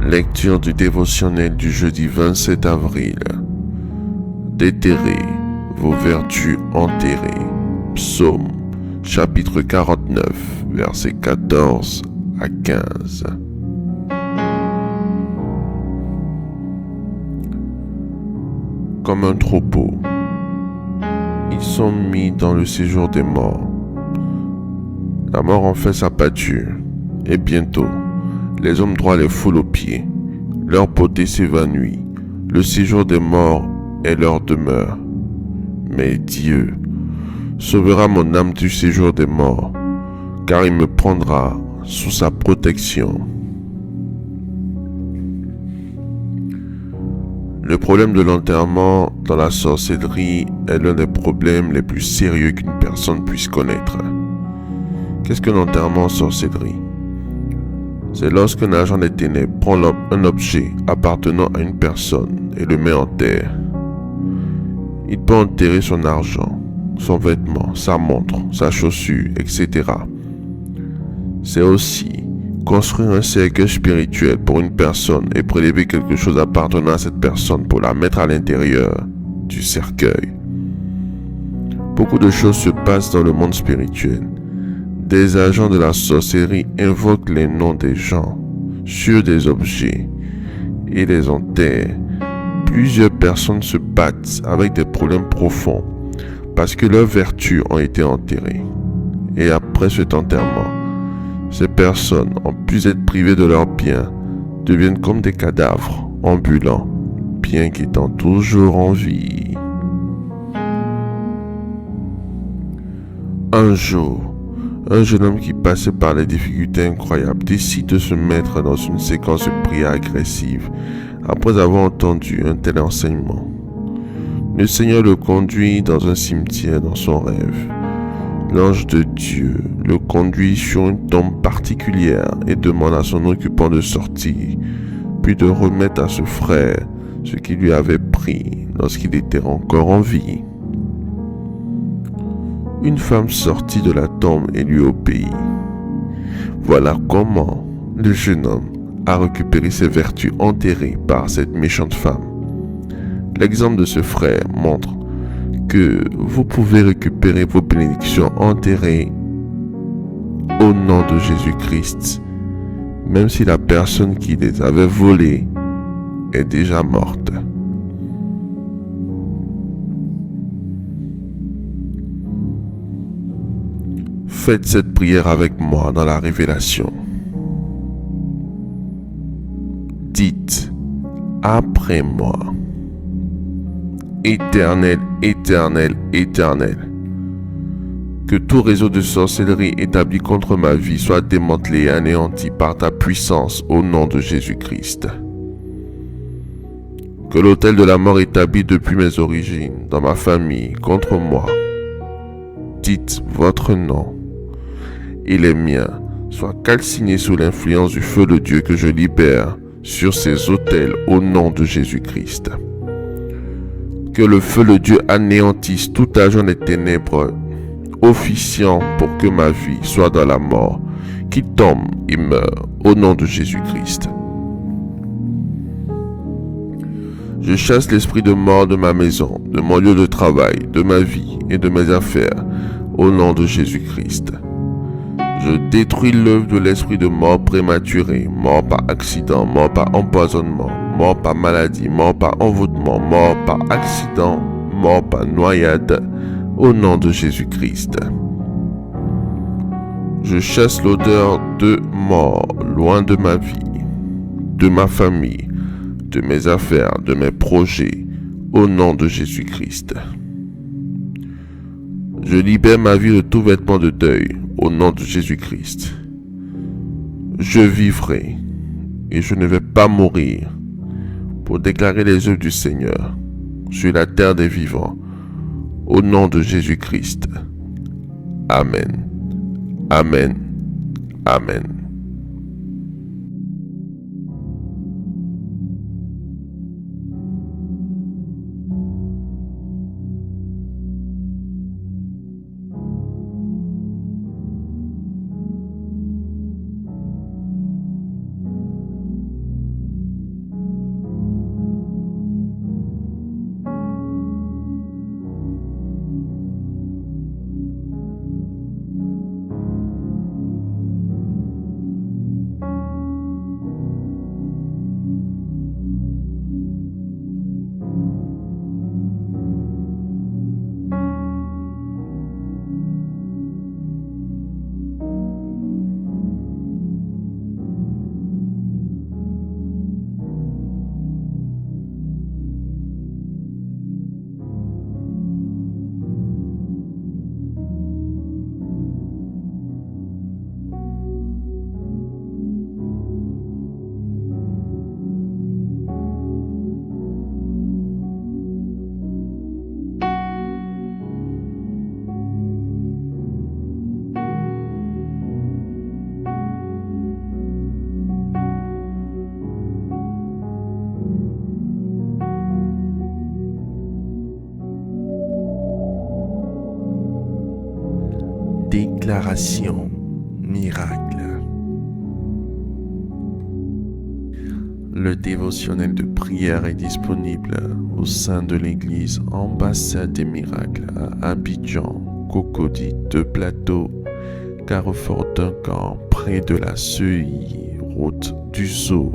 Lecture du dévotionnel du jeudi 27 avril. Déterrez vos vertus enterrées. Psaume chapitre 49, versets 14 à 15. Comme un troupeau, ils sont mis dans le séjour des morts. La mort en fait sa pâture, et bientôt, les hommes droits les foulent aux pieds. Leur beauté s'évanouit. Le séjour des morts est leur demeure. Mais Dieu sauvera mon âme du séjour des morts, car il me prendra sous sa protection. Le problème de l'enterrement dans la sorcellerie est l'un des problèmes les plus sérieux qu'une personne puisse connaître. Qu'est-ce que l'enterrement en sorcellerie? C'est lorsqu'un agent des ténèbres prend un objet appartenant à une personne et le met en terre. Il peut enterrer son argent, son vêtement, sa montre, sa chaussure, etc. C'est aussi construire un cercueil spirituel pour une personne et prélever quelque chose appartenant à cette personne pour la mettre à l'intérieur du cercueil. Beaucoup de choses se passent dans le monde spirituel. Des agents de la sorcellerie invoquent les noms des gens sur des objets et les enterrent. Plusieurs personnes se battent avec des problèmes profonds parce que leurs vertus ont été enterrées. Et après cet enterrement, ces personnes, en plus d'être privées de leurs biens, deviennent comme des cadavres ambulants, bien qu'étant toujours en vie. Un jour, un jeune homme qui passait par des difficultés incroyables décide de se mettre dans une séquence de prière agressive après avoir entendu un tel enseignement. Le Seigneur le conduit dans un cimetière dans son rêve. L'ange de Dieu le conduit sur une tombe particulière et demande à son occupant de sortir, puis de remettre à ce frère ce qu'il lui avait pris lorsqu'il était encore en vie. Une femme sortit de la tombe et lui obéit. Voilà comment le jeune homme a récupéré ses vertus enterrées par cette méchante femme. L'exemple de ce frère montre que vous pouvez récupérer vos bénédictions enterrées au nom de Jésus-Christ, même si la personne qui les avait volées est déjà morte. Faites cette prière avec moi dans la révélation. Dites après moi: Éternel, éternel, éternel, que tout réseau de sorcellerie établi contre ma vie soit démantelé et anéanti par ta puissance au nom de Jésus-Christ. Que l'autel de la mort établi depuis mes origines, dans ma famille, contre moi, dites votre nom et les miens soient calcinés sous l'influence du feu de Dieu que je libère sur ces autels au nom de Jésus-Christ. Que le feu de Dieu anéantisse tout agent des ténèbres officiant pour que ma vie soit dans la mort, qu'il tombe et meure au nom de Jésus-Christ. Je chasse l'esprit de mort de ma maison, de mon lieu de travail, de ma vie et de mes affaires au nom de Jésus-Christ. Je détruis l'œuvre de l'esprit de mort prématuré, mort par accident, mort par empoisonnement, mort par maladie, mort par envoûtement, mort par accident, mort par noyade, au nom de Jésus-Christ. Je chasse l'odeur de mort loin de ma vie, de ma famille, de mes affaires, de mes projets, au nom de Jésus-Christ. Je libère ma vie de tout vêtement de deuil, au nom de Jésus-Christ. Je vivrai et je ne vais pas mourir pour déclarer les œuvres du Seigneur sur la terre des vivants, au nom de Jésus-Christ. Amen. Amen. Amen. Déclaration miracle. Le dévotionnel de prière est disponible au sein de l'église Ambassade des Miracles à Abidjan, Cocody, 2 Plateaux, Carrefour Duncan, près de la Seuilly, route du Sceau.